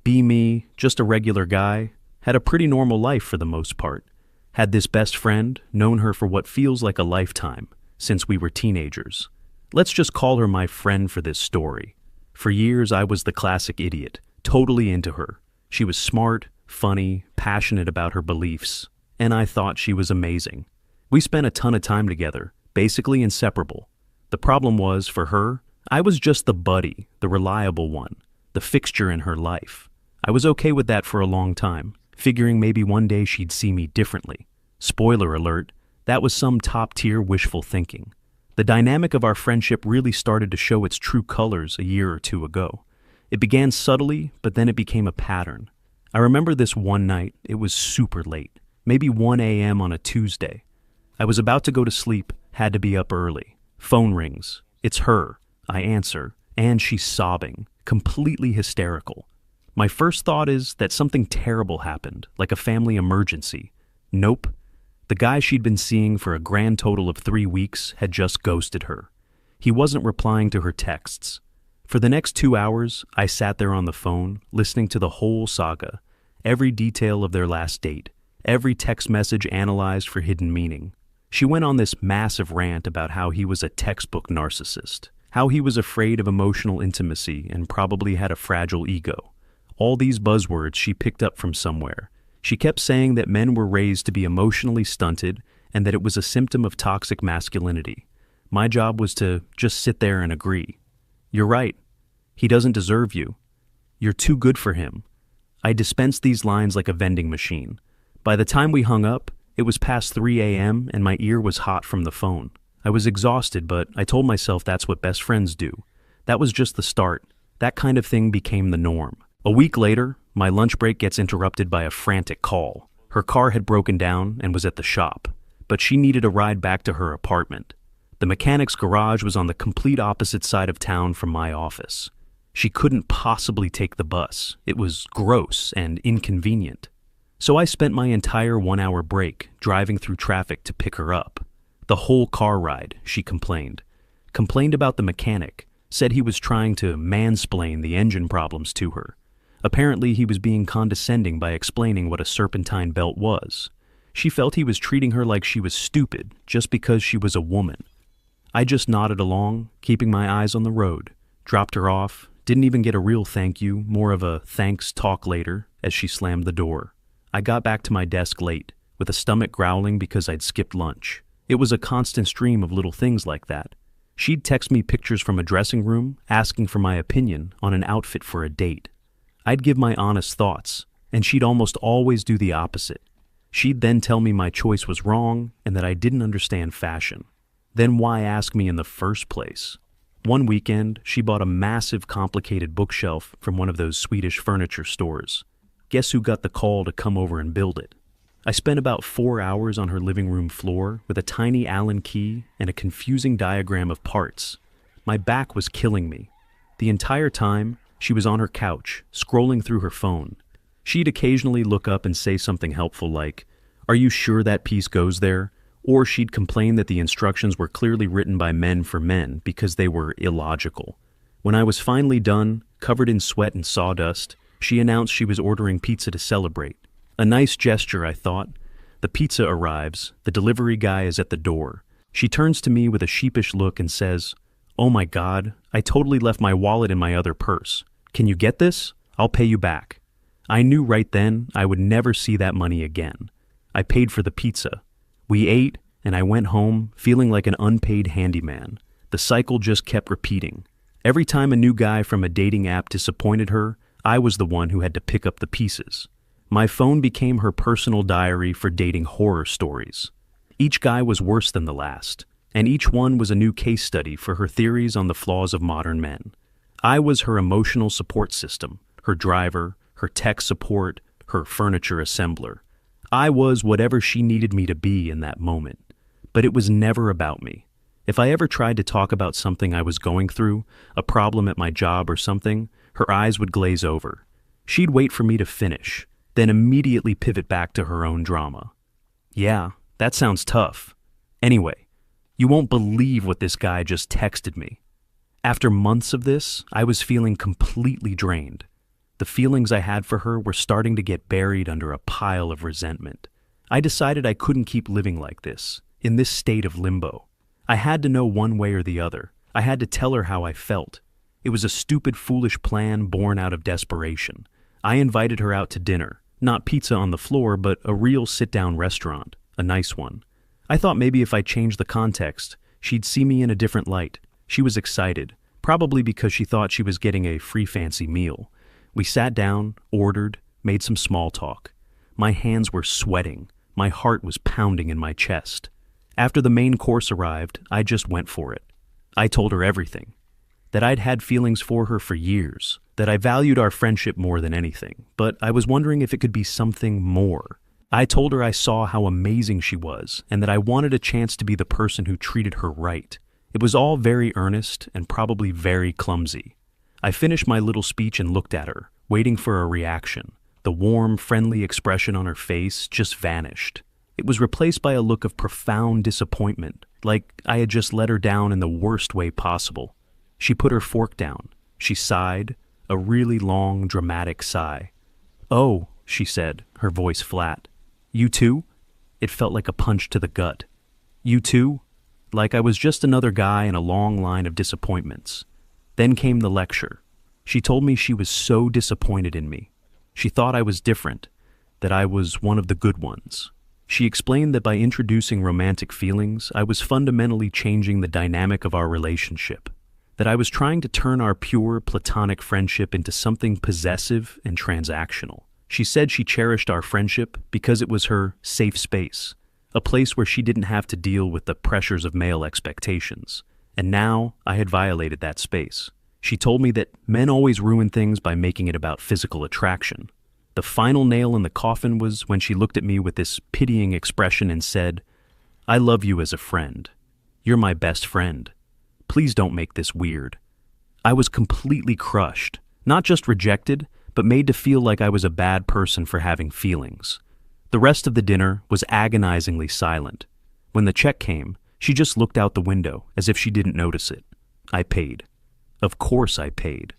Be me, just a regular guy, had a pretty normal life for the most part. Had this best friend, known her for what feels like a lifetime, since we were teenagers. Let's just call her my friend for this story. For years I was the classic idiot, totally into her. She was smart, funny, passionate about her beliefs, and I thought she was amazing. We spent a ton of time together, basically inseparable. The problem was, for her, I was just the buddy, the reliable one, the fixture in her life. I was okay with that for a long time, figuring maybe one day she'd see me differently. Spoiler alert, that was some top-tier wishful thinking. The dynamic of our friendship really started to show its true colors a year or two ago. It began subtly, but then it became a pattern. I remember this one night. It was super late, maybe 1 a.m. on a Tuesday. I was about to go to sleep, had to be up early. Phone rings. It's her. I answer, and she's sobbing, completely hysterical. My first thought is that something terrible happened, like a family emergency. Nope. The guy she'd been seeing for a grand total of 3 weeks had just ghosted her. He wasn't replying to her texts. For the next 2 hours, I sat there on the phone, listening to the whole saga, every detail of their last date, every text message analyzed for hidden meaning. She went on this massive rant about how he was a textbook narcissist, how he was afraid of emotional intimacy and probably had a fragile ego. All these buzzwords she picked up from somewhere. She kept saying that men were raised to be emotionally stunted and that it was a symptom of toxic masculinity. My job was to just sit there and agree. You're right. He doesn't deserve you. You're too good for him. I dispensed these lines like a vending machine. By the time we hung up, it was past 3 a.m. and my ear was hot from the phone. I was exhausted, but I told myself that's what best friends do. That was just the start. That kind of thing became the norm. A week later, my lunch break gets interrupted by a frantic call. Her car had broken down and was at the shop, but she needed a ride back to her apartment. The mechanic's garage was on the complete opposite side of town from my office. She couldn't possibly take the bus. It was gross and inconvenient. So I spent my entire 1-hour break driving through traffic to pick her up. The whole car ride, she complained. Complained about the mechanic, said he was trying to mansplain the engine problems to her. Apparently, he was being condescending by explaining what a serpentine belt was. She felt he was treating her like she was stupid just because she was a woman. I just nodded along, keeping my eyes on the road, dropped her off, didn't even get a real thank you, more of a thanks talk later, as she slammed the door. I got back to my desk late, with a stomach growling because I'd skipped lunch. It was a constant stream of little things like that. She'd text me pictures from a dressing room, asking for my opinion on an outfit for a date. I'd give my honest thoughts, and she'd almost always do the opposite. She'd then tell me my choice was wrong and that I didn't understand fashion. Then why ask me in the first place? One weekend, she bought a massive, complicated bookshelf from one of those Swedish furniture stores. Guess who got the call to come over and build it? I spent about 4 hours on her living room floor with a tiny Allen key and a confusing diagram of parts. My back was killing me. The entire time, she was on her couch, scrolling through her phone. She'd occasionally look up and say something helpful like, "Are you sure that piece goes there?" Or she'd complain that the instructions were clearly written by men for men because they were illogical. When I was finally done, covered in sweat and sawdust, she announced she was ordering pizza to celebrate. A nice gesture, I thought. The pizza arrives. The delivery guy is at the door. She turns to me with a sheepish look and says, "Oh my God, I totally left my wallet in my other purse. Can you get this? I'll pay you back." I knew right then I would never see that money again. I paid for the pizza. We ate, and I went home feeling like an unpaid handyman. The cycle just kept repeating. Every time a new guy from a dating app disappointed her, I was the one who had to pick up the pieces. My phone became her personal diary for dating horror stories. Each guy was worse than the last, and each one was a new case study for her theories on the flaws of modern men. I was her emotional support system, her driver, her tech support, her furniture assembler. I was whatever she needed me to be in that moment. But it was never about me. If I ever tried to talk about something I was going through, a problem at my job or something, her eyes would glaze over. She'd wait for me to finish, then immediately pivot back to her own drama. Yeah, that sounds tough. Anyway, you won't believe what this guy just texted me. After months of this, I was feeling completely drained. The feelings I had for her were starting to get buried under a pile of resentment. I decided I couldn't keep living like this, in this state of limbo. I had to know one way or the other. I had to tell her how I felt. It was a stupid, foolish plan born out of desperation. I invited her out to dinner. Not pizza on the floor, but a real sit-down restaurant. A nice one. I thought maybe if I changed the context, she'd see me in a different light. She was excited, probably because she thought she was getting a free fancy meal. We sat down, ordered, made some small talk. My hands were sweating. My heart was pounding in my chest. After the main course arrived, I just went for it. I told her everything. That I'd had feelings for her for years. That I valued our friendship more than anything. But I was wondering if it could be something more. I told her I saw how amazing she was, and that I wanted a chance to be the person who treated her right. It was all very earnest and probably very clumsy. I finished my little speech and looked at her, waiting for a reaction. The warm, friendly expression on her face just vanished. It was replaced by a look of profound disappointment, like I had just let her down in the worst way possible. She put her fork down. She sighed, a really long, dramatic sigh. "Oh," she said, her voice flat. "You too?" It felt like a punch to the gut. "You too?" Like I was just another guy in a long line of disappointments. Then came the lecture. She told me she was so disappointed in me. She thought I was different, that I was one of the good ones. She explained that by introducing romantic feelings, I was fundamentally changing the dynamic of our relationship. That I was trying to turn our pure, platonic friendship into something possessive and transactional. She said she cherished our friendship because it was her safe space, a place where she didn't have to deal with the pressures of male expectations. And now I had violated that space. She told me that men always ruin things by making it about physical attraction. The final nail in the coffin was when she looked at me with this pitying expression and said, "I love you as a friend. You're my best friend. Please don't make this weird." I was completely crushed, not just rejected, but made to feel like I was a bad person for having feelings. The rest of the dinner was agonizingly silent. When the check came, she just looked out the window as if she didn't notice it. I paid. Of course I paid.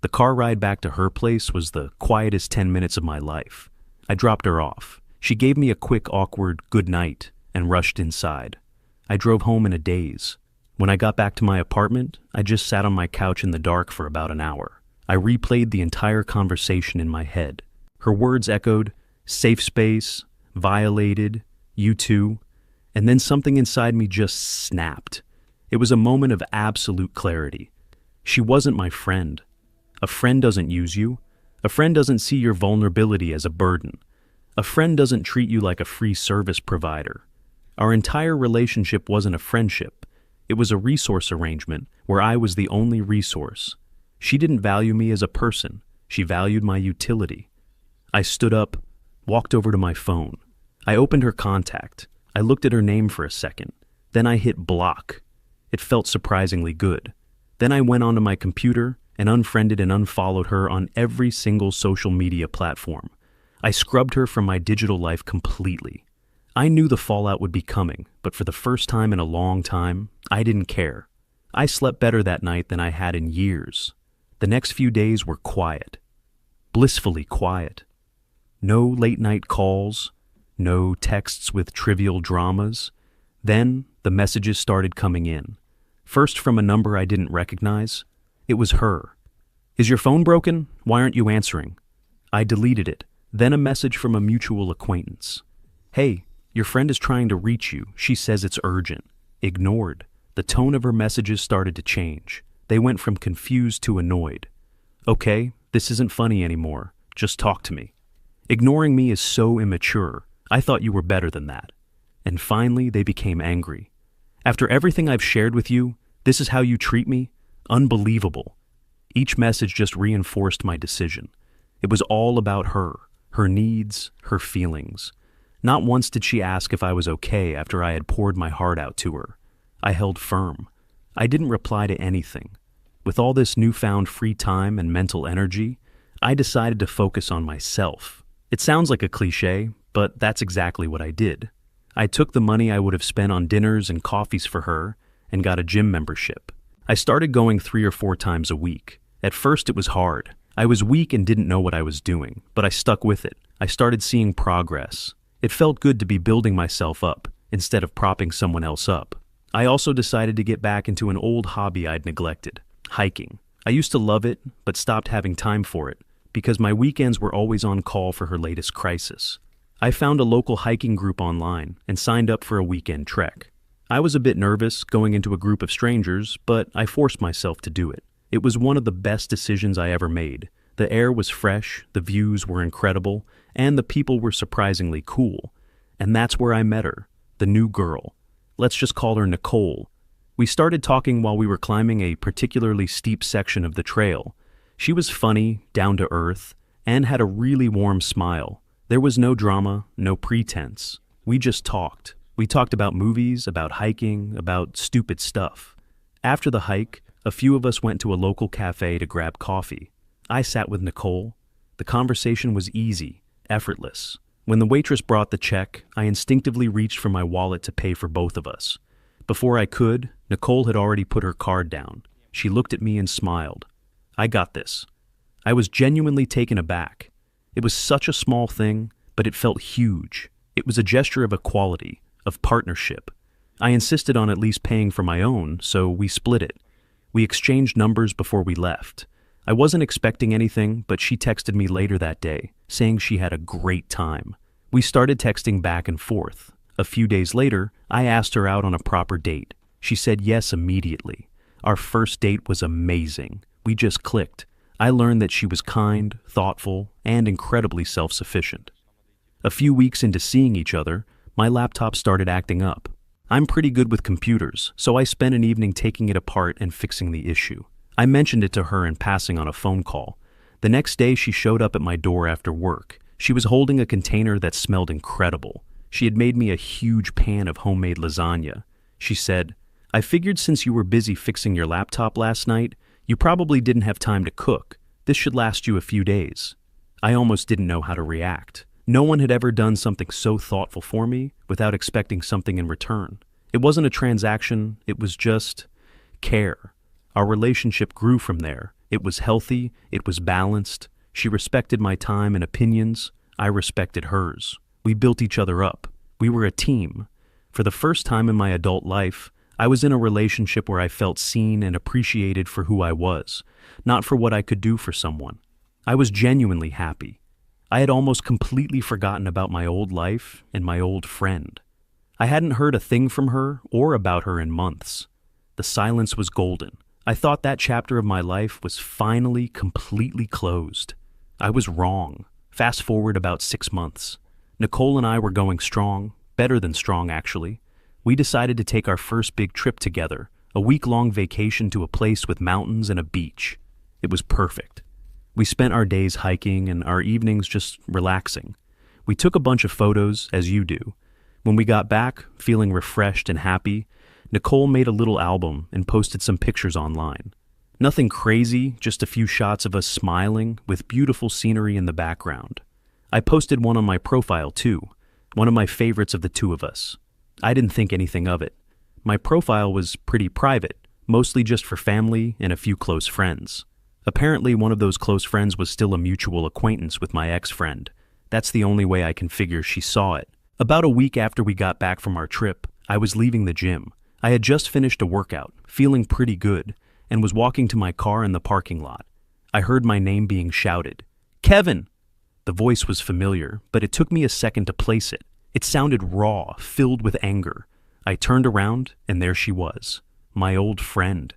The car ride back to her place was the quietest 10 minutes of my life. I dropped her off. She gave me a quick, awkward good night and rushed inside. I drove home in a daze. When I got back to my apartment, I just sat on my couch in the dark for about an hour. I replayed the entire conversation in my head. Her words echoed, safe space, violated, you too, and then something inside me just snapped. It was a moment of absolute clarity. She wasn't my friend. A friend doesn't use you. A friend doesn't see your vulnerability as a burden. A friend doesn't treat you like a free service provider. Our entire relationship wasn't a friendship. It was a resource arrangement where I was the only resource. She didn't value me as a person. She valued my utility. I stood up, walked over to my phone. I opened her contact. I looked at her name for a second. Then I hit block. It felt surprisingly good. Then I went onto my computer and unfriended and unfollowed her on every single social media platform. I scrubbed her from my digital life completely. I knew the fallout would be coming, but for the first time in a long time, I didn't care. I slept better that night than I had in years. The next few days were quiet. Blissfully quiet. No late-night calls, no texts with trivial dramas. Then the messages started coming in. First from a number I didn't recognize. It was her. "Is your phone broken? Why aren't you answering?" I deleted it. Then a message from a mutual acquaintance. "Hey, your friend is trying to reach you. She says it's urgent." Ignored. The tone of her messages started to change. They went from confused to annoyed. "Okay, this isn't funny anymore. Just talk to me." Ignoring me is so immature. I thought you were better than that. And finally, they became angry. "After everything I've shared with you, this is how you treat me? Unbelievable." Each message just reinforced my decision. It was all about her needs, her feelings. Not once did she ask if I was okay after I had poured my heart out to her. I held firm. I didn't reply to anything. With all this newfound free time and mental energy, I decided to focus on myself. It sounds like a cliche, but that's exactly what I did. I took the money I would have spent on dinners and coffees for her and got a gym membership. I started going 3 or 4 times a week. At first it was hard. I was weak and didn't know what I was doing, but I stuck with it. I started seeing progress. It felt good to be building myself up instead of propping someone else up. I also decided to get back into an old hobby I'd neglected, hiking. I used to love it, but stopped having time for it because my weekends were always on call for her latest crisis. I found a local hiking group online and signed up for a weekend trek. I was a bit nervous going into a group of strangers, but I forced myself to do it. It was one of the best decisions I ever made. The air was fresh, the views were incredible, and the people were surprisingly cool. And that's where I met her, the new girl. Let's just call her Nicole. We started talking while we were climbing a particularly steep section of the trail. She was funny, down to earth, and had a really warm smile. There was no drama, no pretense. We just talked. We talked about movies, about hiking, about stupid stuff. After the hike, a few of us went to a local cafe to grab coffee. I sat with Nicole. The conversation was easy, effortless. When the waitress brought the check, I instinctively reached for my wallet to pay for both of us. Before I could, Nicole had already put her card down. She looked at me and smiled. I got this. I was genuinely taken aback. It was such a small thing, but it felt huge. It was a gesture of equality, of partnership. I insisted on at least paying for my own, so we split it. We exchanged numbers before we left. I wasn't expecting anything, but she texted me later that day, saying she had a great time. We started texting back and forth. A few days later, I asked her out on a proper date. She said yes immediately. Our first date was amazing. We just clicked. I learned that she was kind, thoughtful, and incredibly self-sufficient. A few weeks into seeing each other, my laptop started acting up. I'm pretty good with computers, so I spent an evening taking it apart and fixing the issue. I mentioned it to her in passing on a phone call. The next day, she showed up at my door after work. She was holding a container that smelled incredible. She had made me a huge pan of homemade lasagna. She said, "I figured since you were busy fixing your laptop last night, you probably didn't have time to cook. This should last you a few days." I almost didn't know how to react. No one had ever done something so thoughtful for me without expecting something in return. It wasn't a transaction, it was just care. Our relationship grew from there. It was healthy, it was balanced. She respected my time and opinions. I respected hers. We built each other up. We were a team. For the first time in my adult life, I was in a relationship where I felt seen and appreciated for who I was, not for what I could do for someone. I was genuinely happy. I had almost completely forgotten about my old life and my old friend. I hadn't heard a thing from her or about her in months. The silence was golden. I thought that chapter of my life was finally completely closed. I was wrong. Fast forward about 6 months. Nicole and I were going strong, better than strong actually. We decided to take our first big trip together, a week-long vacation to a place with mountains and a beach. It was perfect. We spent our days hiking and our evenings just relaxing. We took a bunch of photos, as you do. When we got back, feeling refreshed and happy, Nicole made a little album and posted some pictures online. Nothing crazy, just a few shots of us smiling with beautiful scenery in the background. I posted one on my profile too, one of my favorites of the two of us. I didn't think anything of it. My profile was pretty private, mostly just for family and a few close friends. Apparently, one of those close friends was still a mutual acquaintance with my ex-friend. That's the only way I can figure she saw it. About a week after we got back from our trip, I was leaving the gym. I had just finished a workout, feeling pretty good, and was walking to my car in the parking lot. I heard my name being shouted. "Kevin!" The voice was familiar, but it took me a second to place it. It sounded raw, filled with anger. I turned around, and there she was, my old friend.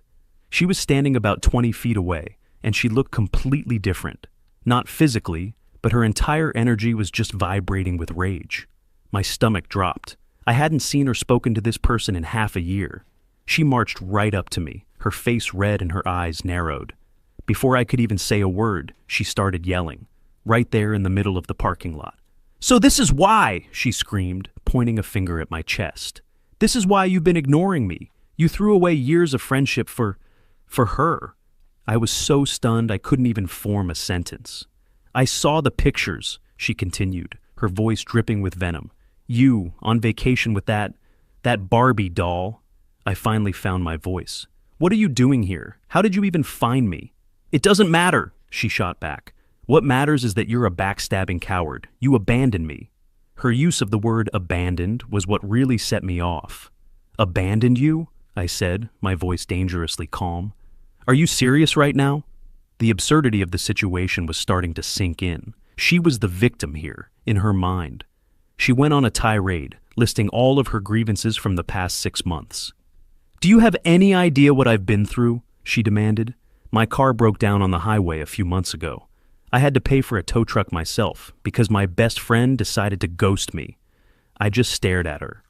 She was standing about 20 feet away, and she looked completely different. Not physically, but her entire energy was just vibrating with rage. My stomach dropped. I hadn't seen or spoken to this person in half a year. She marched right up to me, her face red and her eyes narrowed. Before I could even say a word, she started yelling, right there in the middle of the parking lot. "So this is why," she screamed, pointing a finger at my chest. "This is why you've been ignoring me. You threw away years of friendship for her." I was so stunned I couldn't even form a sentence. "I saw the pictures," she continued, her voice dripping with venom. "You, on vacation with that Barbie doll." I finally found my voice. "What are you doing here? How did you even find me?" "It doesn't matter," she shot back. What matters is that you're a backstabbing coward. You abandoned me. Her use of the word abandoned was what really set me off. Abandoned you? I said, my voice dangerously calm. Are you serious right now? The absurdity of the situation was starting to sink in. She was the victim here, in her mind. She went on a tirade, listing all of her grievances from the past 6 months. Do you have any idea what I've been through? She demanded. My car broke down on the highway a few months ago. I had to pay for a tow truck myself because my best friend decided to ghost me. I just stared at her.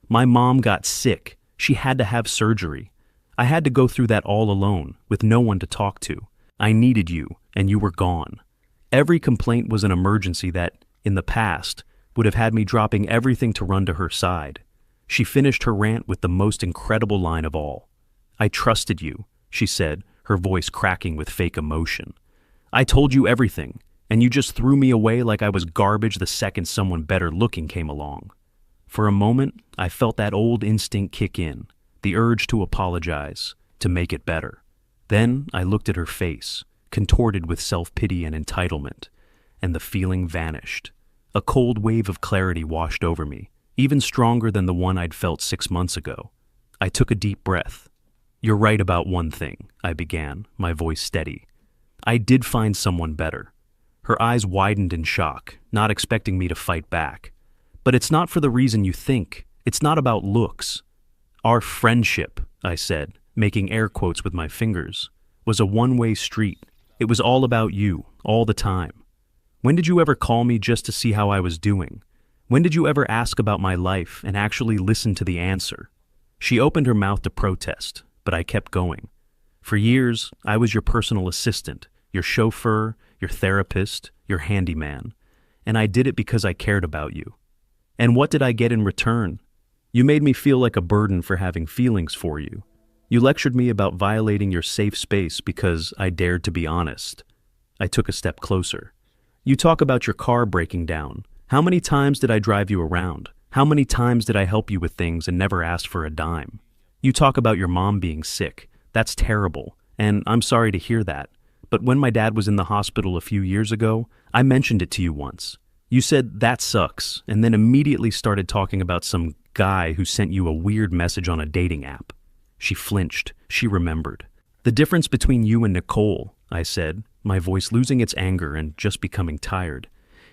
My mom got sick. She had to have surgery. I had to go through that all alone, with no one to talk to. I needed you, and you were gone. Every complaint was an emergency that, in the past, would have had me dropping everything to run to her side. She finished her rant with the most incredible line of all. I trusted you, she said, her voice cracking with fake emotion. I told you everything, and you just threw me away like I was garbage the second someone better looking came along. For a moment, I felt that old instinct kick in, the urge to apologize, to make it better. Then I looked at her face, contorted with self-pity and entitlement, and the feeling vanished. A cold wave of clarity washed over me, even stronger than the one I'd felt 6 months ago. I took a deep breath. You're right about one thing, I began, my voice steady. I did find someone better. Her eyes widened in shock, not expecting me to fight back. But it's not for the reason you think. It's not about looks. Our friendship, I said, making air quotes with my fingers, was a one-way street. It was all about you, all the time. When did you ever call me just to see how I was doing? When did you ever ask about my life and actually listen to the answer? She opened her mouth to protest, but I kept going. For years, I was your personal assistant, your chauffeur, your therapist, your handyman, and I did it because I cared about you. And what did I get in return? You made me feel like a burden for having feelings for you. You lectured me about violating your safe space because I dared to be honest. I took a step closer. You talk about your car breaking down. How many times did I drive you around? How many times did I help you with things and never asked for a dime? You talk about your mom being sick. That's terrible, and I'm sorry to hear that. But when my dad was in the hospital a few years ago, I mentioned it to you once. You said, that sucks, and then immediately started talking about some guy who sent you a weird message on a dating app. She flinched. She remembered. The difference between you and Nicole, I said, my voice losing its anger and just becoming tired,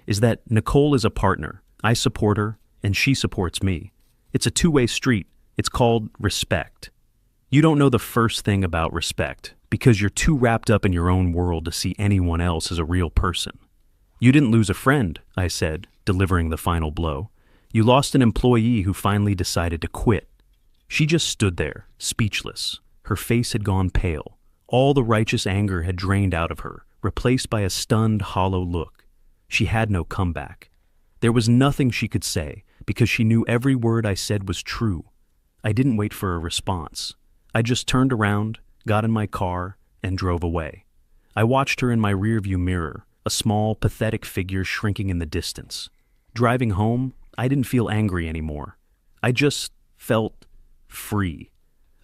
is that Nicole is a partner. I support her, and she supports me. It's a two-way street. It's called respect. You don't know the first thing about respect, because you're too wrapped up in your own world to see anyone else as a real person. You didn't lose a friend, I said, delivering the final blow. You lost an employee who finally decided to quit. She just stood there, speechless. Her face had gone pale. All the righteous anger had drained out of her, replaced by a stunned, hollow look. She had no comeback. There was nothing she could say, because she knew every word I said was true. I didn't wait for a response. I just turned around, got in my car, and drove away. I watched her in my rearview mirror, a small, pathetic figure shrinking in the distance. Driving home, I didn't feel angry anymore. I just felt free.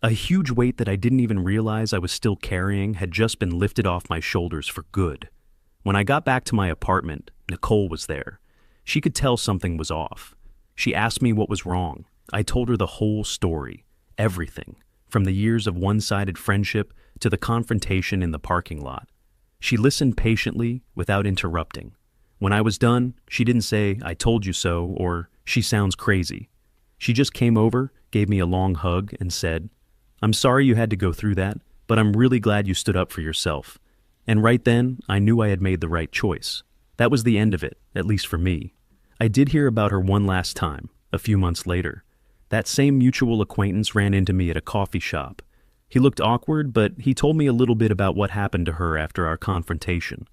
A huge weight that I didn't even realize I was still carrying had just been lifted off my shoulders for good. When I got back to my apartment, Nicole was there. She could tell something was off. She asked me what was wrong. I told her the whole story, everything, from the years of one-sided friendship to the confrontation in the parking lot. She listened patiently, without interrupting. When I was done, she didn't say, "I told you so," or "she sounds crazy." She just came over, gave me a long hug, and said, "I'm sorry you had to go through that, but I'm really glad you stood up for yourself." And right then, I knew I had made the right choice. That was the end of it, at least for me. I did hear about her one last time, a few months later. That same mutual acquaintance ran into me at a coffee shop. He looked awkward, but he told me a little bit about what happened to her after our confrontation.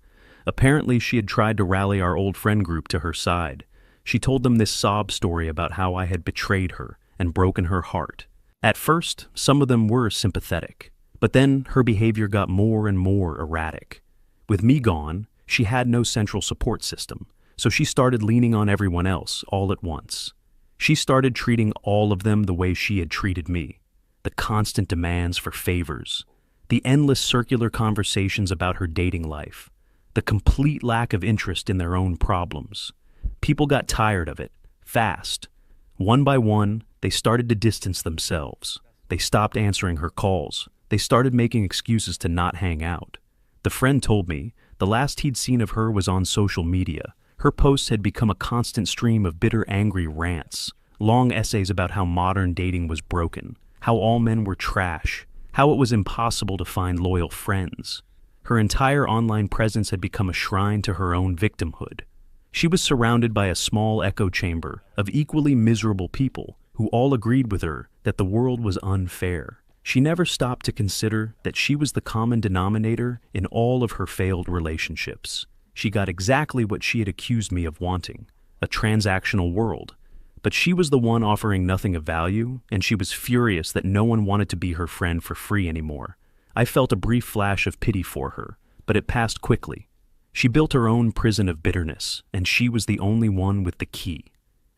Apparently, she had tried to rally our old friend group to her side. She told them this sob story about how I had betrayed her and broken her heart. At first, some of them were sympathetic, but then her behavior got more and more erratic. With me gone, she had no central support system, so she started leaning on everyone else all at once. She started treating all of them the way she had treated me. The constant demands for favors, the endless circular conversations about her dating life, The complete lack of interest in their own problems. People got tired of it, fast. One by one, they started to distance themselves. They stopped answering her calls. They started making excuses to not hang out. The friend told me the last he'd seen of her was on social media. Her posts had become a constant stream of bitter, angry rants, long essays about how modern dating was broken, how all men were trash, how it was impossible to find loyal friends. Her entire online presence had become a shrine to her own victimhood. She was surrounded by a small echo chamber of equally miserable people who all agreed with her that the world was unfair. She never stopped to consider that she was the common denominator in all of her failed relationships. She got exactly what she had accused me of wanting, a transactional world. But she was the one offering nothing of value, and she was furious that no one wanted to be her friend for free anymore. I felt a brief flash of pity for her, but it passed quickly. She built her own prison of bitterness, and she was the only one with the key.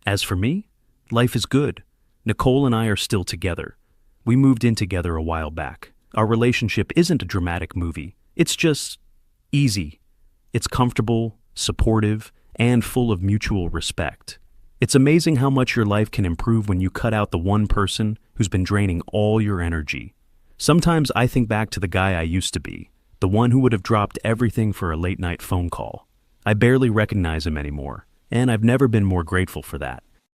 As for me, life is good. Nicole and I are still together. We moved in together a while back. Our relationship isn't a dramatic movie. It's just easy. It's comfortable, supportive, and full of mutual respect. It's amazing how much your life can improve when you cut out the one person who's been draining all your energy. Sometimes I think back to the guy I used to be, the one who would have dropped everything for a late-night phone call. I barely recognize him anymore, and I've never been more grateful for that.